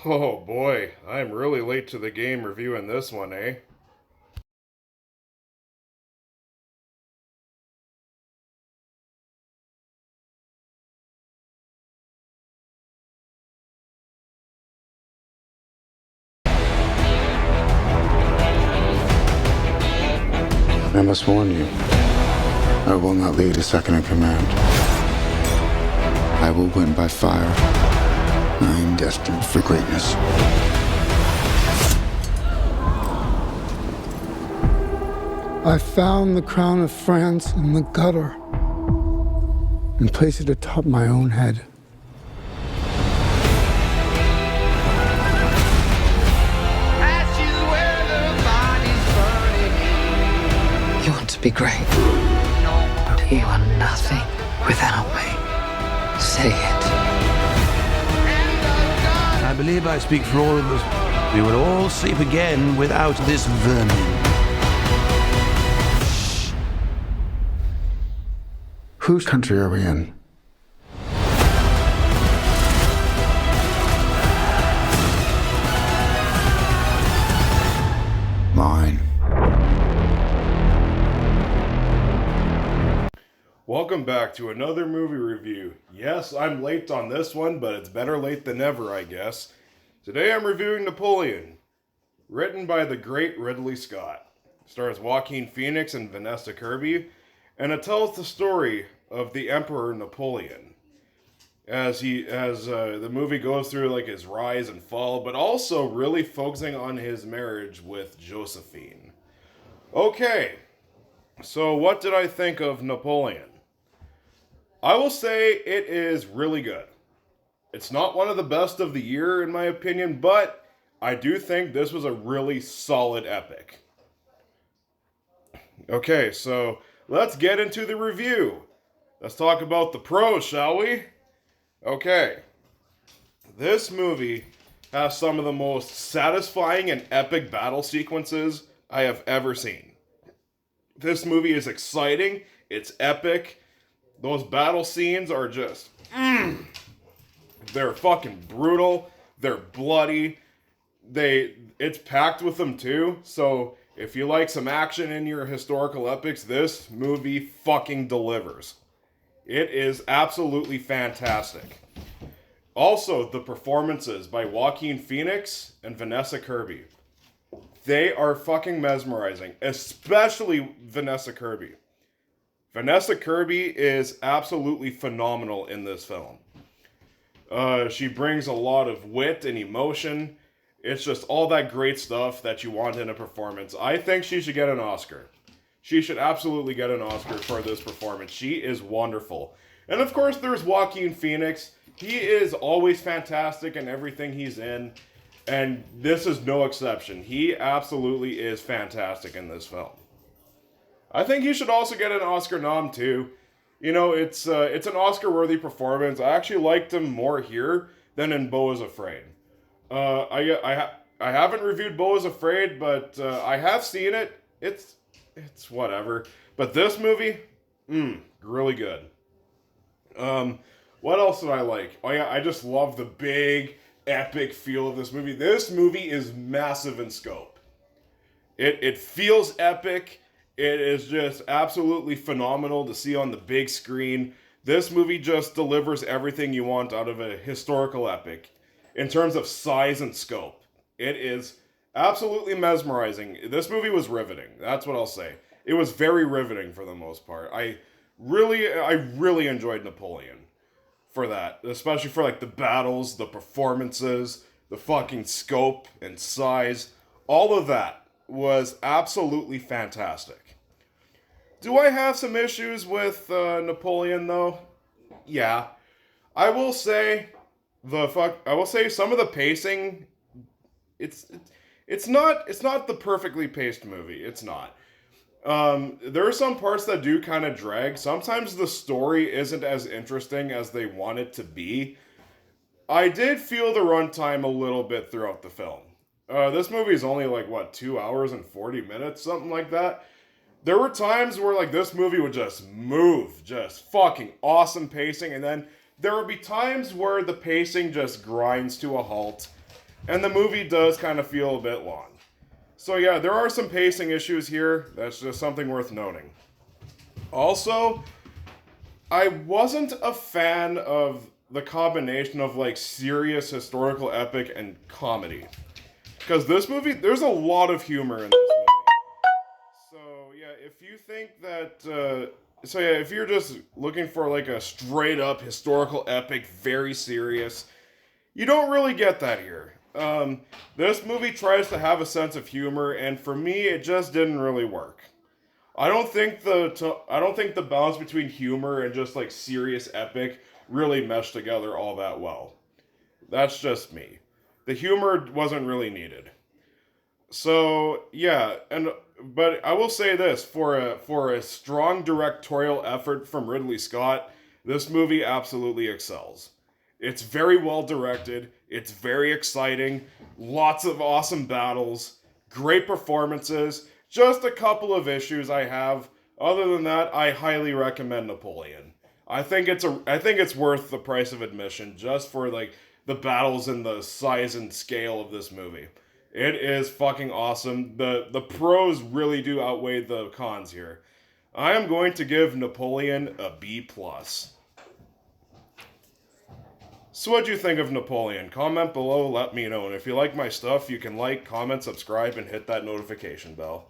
Oh boy, I'm really late to the game reviewing this one, eh? I must warn you, I will not lead a second in command. I will win by fire. I am destined for greatness. I found the crown of France in the gutter and placed it atop my own head. You want to be great. You are nothing without me. Say it. I believe I speak for all of us. We will all sleep again without this vermin. Whose country are we in? Mine. Welcome back to another movie review. Yes, I'm late on this one, but it's better late than never, I guess. Today I'm reviewing Napoleon, written by the great Ridley Scott. It stars Joaquin Phoenix and Vanessa Kirby, and it tells the story of the Emperor Napoleon as the movie goes through like his rise and fall, but also really focusing on his marriage with Josephine. Okay, so what did I think of Napoleon? I will say it is really good. It's not one of the best of the year in my opinion, but I do think this was a really solid epic. Okay, so let's get into the review. Let's talk about the pros, shall we? Okay. This movie has some of the most satisfying and epic battle sequences I have ever seen. This movie is exciting, it's epic. Those battle scenes are just they're fucking brutal, they're bloody. It's packed with them too. So if you like some action in your historical epics, this movie fucking delivers. It is absolutely fantastic. Also, the performances by Joaquin Phoenix and Vanessa Kirby. They are fucking mesmerizing, especially Vanessa Kirby. Vanessa Kirby is absolutely phenomenal in this film. She brings a lot of wit and emotion. It's just all that great stuff that you want in a performance. I think she should get an Oscar. She should absolutely get an Oscar for this performance. She is wonderful. And of course, there's Joaquin Phoenix. He is always fantastic in everything he's in. And this is no exception. He absolutely is fantastic in this film. I think he should also get an Oscar nom too. You know, it's an Oscar-worthy performance. I actually liked him more here than in Beau is Afraid. I haven't reviewed Beau is Afraid, but I have seen it. It's whatever. But this movie, really good. What else did I like? Oh yeah, I just love the big, epic feel of this movie. This movie is massive in scope. It feels epic. It is just absolutely phenomenal to see on the big screen. This movie just delivers everything you want out of a historical epic in terms of size and scope. It is absolutely mesmerizing. This movie was riveting. That's what I'll say. It was very riveting for the most part. I really enjoyed Napoleon for that, especially for like the battles, the performances, the fucking scope and size. All of that was absolutely fantastic. Do I have some issues with Napoleon though? Yeah. I will say some of the pacing it's not the perfectly paced movie. It's not. There are some parts that do kind of drag. Sometimes the story isn't as interesting as they want it to be. I did feel the runtime a little bit throughout the film. This movie is only like, what, 2 hours and 40 minutes? Something like that. There were times where like this movie would just move. Just fucking awesome pacing. And then there would be times where the pacing just grinds to a halt. and the movie does kind of feel a bit long. So yeah, there are some pacing issues here. That's just something worth noting. Also, I wasn't a fan of the combination of like serious historical epic and comedy. Because this movie, there's a lot of humor in this movie. So yeah, if you think that, if you're just looking for like a straight up historical epic, very serious, you don't really get that here. This movie tries to have a sense of humor, and for me, it just didn't really work. I don't think the balance between humor and just like serious epic really meshed together all that well. That's just me. The humor wasn't really needed. So yeah, but I will say this, for a strong directorial effort from Ridley Scott, this movie absolutely excels. It's very well directed, it's very exciting, lots of awesome battles, great performances, just a couple of issues I have. Other than that, I highly recommend Napoleon. I think it's worth the price of admission just for like the battles and the size and scale of this movie. It is fucking awesome. The pros really do outweigh the cons here. I am going to give Napoleon a B+. So what'd you think of Napoleon? Comment below, let me know. And if you like my stuff, you can like, comment, subscribe, and hit that notification bell.